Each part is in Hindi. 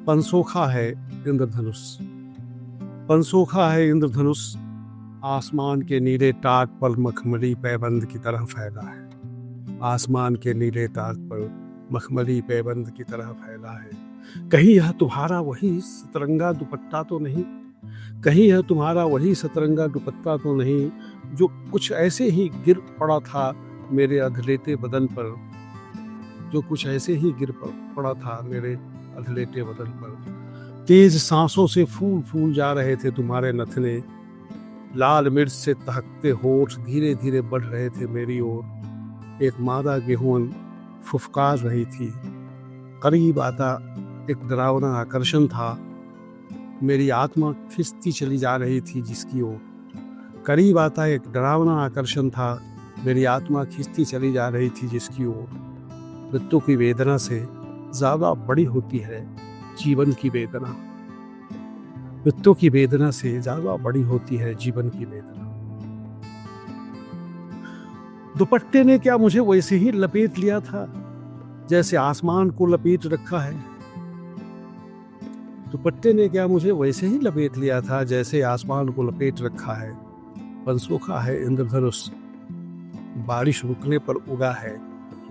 पंसोखा है इंद्रधनुष, पंसोखा है इंद्रधनुष, आसमान के नीले टाट पर मखमली पैबंद की तरह फैला है। आसमान के नीले टाट पर मखमली पैबंद की तरह फैला है। कहीं यह तुम्हारा वही सतरंगा दुपट्टा तो नहीं, कहीं यह तुम्हारा वही सतरंगा दुपट्टा तो नहीं, जो कुछ ऐसे ही गिर पड़ा था मेरे अधलेटे बदन पर, जो कुछ ऐसे ही गिर पड़ा था मेरे अधलेटे बदन पर। तेज सांसों से फूल फूल जा रहे थे तुम्हारे नथने, लाल मिर्च से तहकते होठ धीरे धीरे बढ़ रहे थे मेरी ओर। एक मादा गेहूं फुफकार रही थी, करीब आता एक डरावना आकर्षण था, मेरी आत्मा खिंचती चली जा रही थी जिसकी ओर। करीब आता एक डरावना आकर्षण था, मेरी आत्मा खिंचती चली जा रही थी जिसकी ओर। मृत्यु की वेदना से ज्यादा बड़ी होती है जीवन की वेदना, मृत्यु की वेदना से ज्यादा बड़ी होती है जीवन की वेदना। दुपट्टे ने क्या मुझे वैसे ही लपेट लिया था जैसे आसमान को लपेट रखा है। दुपट्टे ने क्या मुझे वैसे ही लपेट लिया था जैसे आसमान को लपेट रखा है। पंसोखा है इंद्रधनुष, बारिश रुकने पर उगा है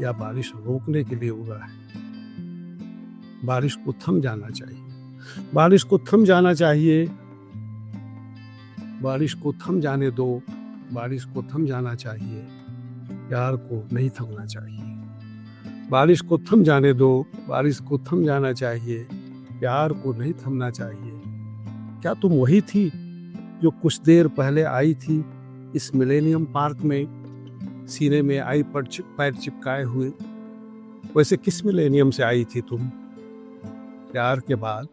या बारिश रोकने के लिए उगा है। बारिश को थम जाना चाहिए, बारिश को थम जाना चाहिए, बारिश को थम जाने दो, बारिश को थम जाना चाहिए, प्यार को नहीं थमना चाहिए। बारिश को थम जाने दो, बारिश को थम जाना चाहिए, प्यार को नहीं थमना चाहिए। क्या तुम वही थी जो कुछ देर पहले आई थी इस मिलेनियम पार्क में, सीने में आई पर पैर चिपकाए हुए? वैसे किस मिलेनियम से आई थी तुम? प्यार के बाद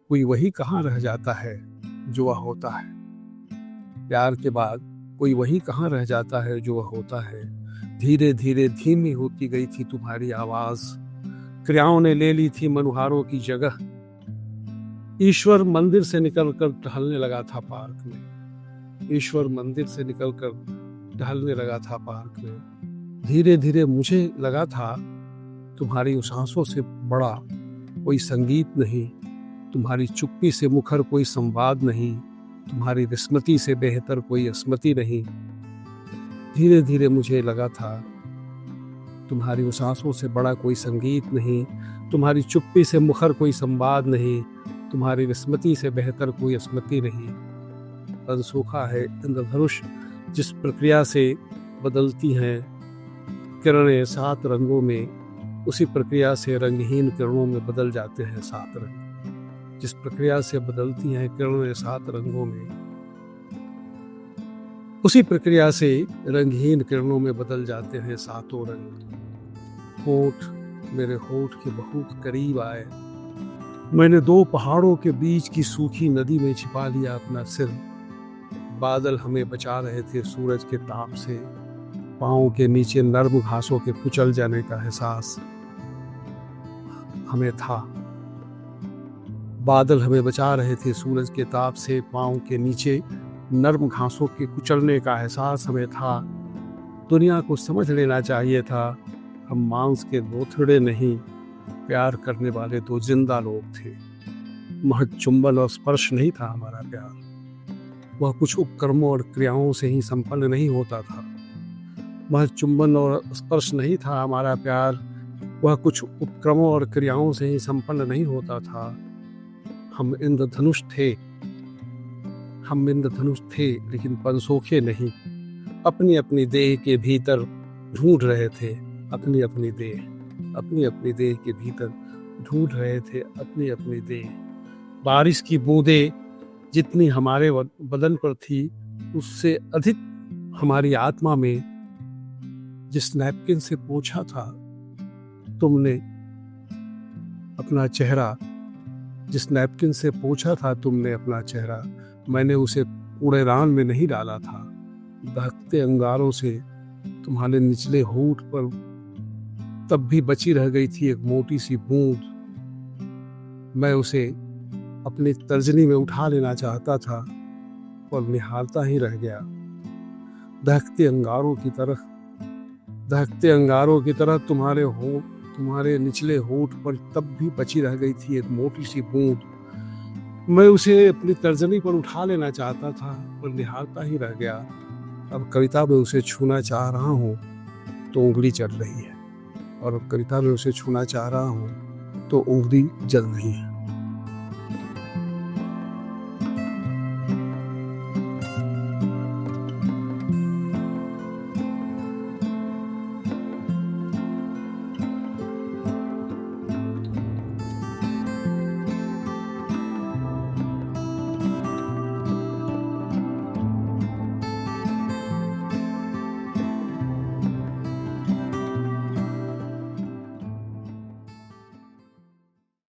कोई वही कहाँ रह जाता है जो वह होता है। प्यार के बाद कोई वही कहाँ रह जाता है जो वह होता है। धीरे धीरे धीमी होती गई थी तुम्हारी आवाज, क्रियाओं ने ले ली थी मनुहारों की जगह। ईश्वर मंदिर से निकलकर टहलने लगा था पार्क में, ईश्वर मंदिर से निकलकर टहलने लगा था पार्क में। धीरे धीरे मुझे लगा था तुम्हारी उस आंसू से बड़ा कोई संगीत नहीं, तुम्हारी चुप्पी से मुखर कोई संवाद नहीं, तुम्हारी विस्मृति से बेहतर कोई स्मृति नहीं। धीरे धीरे मुझे लगा था तुम्हारी उस आंसू से बड़ा कोई संगीत नहीं, तुम्हारी चुप्पी से मुखर कोई संवाद नहीं, तुम्हारी विस्मृति से बेहतर कोई स्मृति नहीं। पंसोखा है इंद्रधनुष, जिस प्रक्रिया से बदलती हैं किरणें 7 रंगों में, उसी प्रक्रिया से रंगहीन किरणों में बदल जाते हैं 7 रंग। जिस प्रक्रिया से बदलती हैं किरणें 7 रंगों में, उसी प्रक्रिया से रंगहीन किरणों में बदल जाते हैं 7 रंग। होठ मेरे होठ के बहुत करीब आए, मैंने 2 पहाड़ों के बीच की सूखी नदी में छिपा लिया अपना सिर। बादल हमें बचा रहे थे सूरज के ताप से, पाँव के नीचे नर्म घासों के कुचल जाने का एहसास हमें था। बादल हमें बचा रहे थे सूरज के ताप से, पाँव के नीचे नर्म घासों के कुचलने का एहसास हमें था। दुनिया को समझ लेना चाहिए था हम मांस के लोथड़े नहीं, प्यार करने वाले 2 जिंदा लोग थे। महज चुंबन और स्पर्श नहीं था हमारा प्यार, वह कुछ उपक्रमों और क्रियाओं से ही संपन्न नहीं होता था। महज चुंबन और स्पर्श नहीं था हमारा प्यार, वह कुछ उपक्रमों और क्रियाओं से ही संपन्न नहीं होता था। हम इंद्रधनुष थे, हम इंद्रधनुष थे, लेकिन पंसोखे नहीं। अपनी अपनी देह के भीतर ढूंढ रहे थे अपनी अपनी देह, अपनी अपनी देह के भीतर ढूंढ रहे थे अपनी अपनी देह। बारिश की बूंदें जितनी हमारे बदन पर थी, उससे अधिक हमारी आत्मा में। जिस नैपकिन से पोंछा था तुमने अपना चेहरा, जिस नैपकिन से पोंछा था तुमने अपना चेहरा, मैंने उसे कूड़ेदान में नहीं डाला था। दहकते अंगारों से तुम्हारे निचले होंठ पर तब भी बची रह गई थी एक मोटी सी बूंद। मैं उसे अपनी तर्जनी में उठा लेना चाहता था और निहारता ही रह गया। दहकते अंगारों की तरह तुम्हारे तुम्हारे निचले होंठ पर तब भी बची रह गई थी एक मोटी सी बूंद। मैं उसे अपनी तर्जनी पर उठा लेना चाहता था पर निहारता ही रह गया। अब कविता में उसे छूना चाह रहा हूँ तो उंगली चल रही है, और अब कविता में उसे छूना चाह रहा हूँ तो उंगली जल रही है।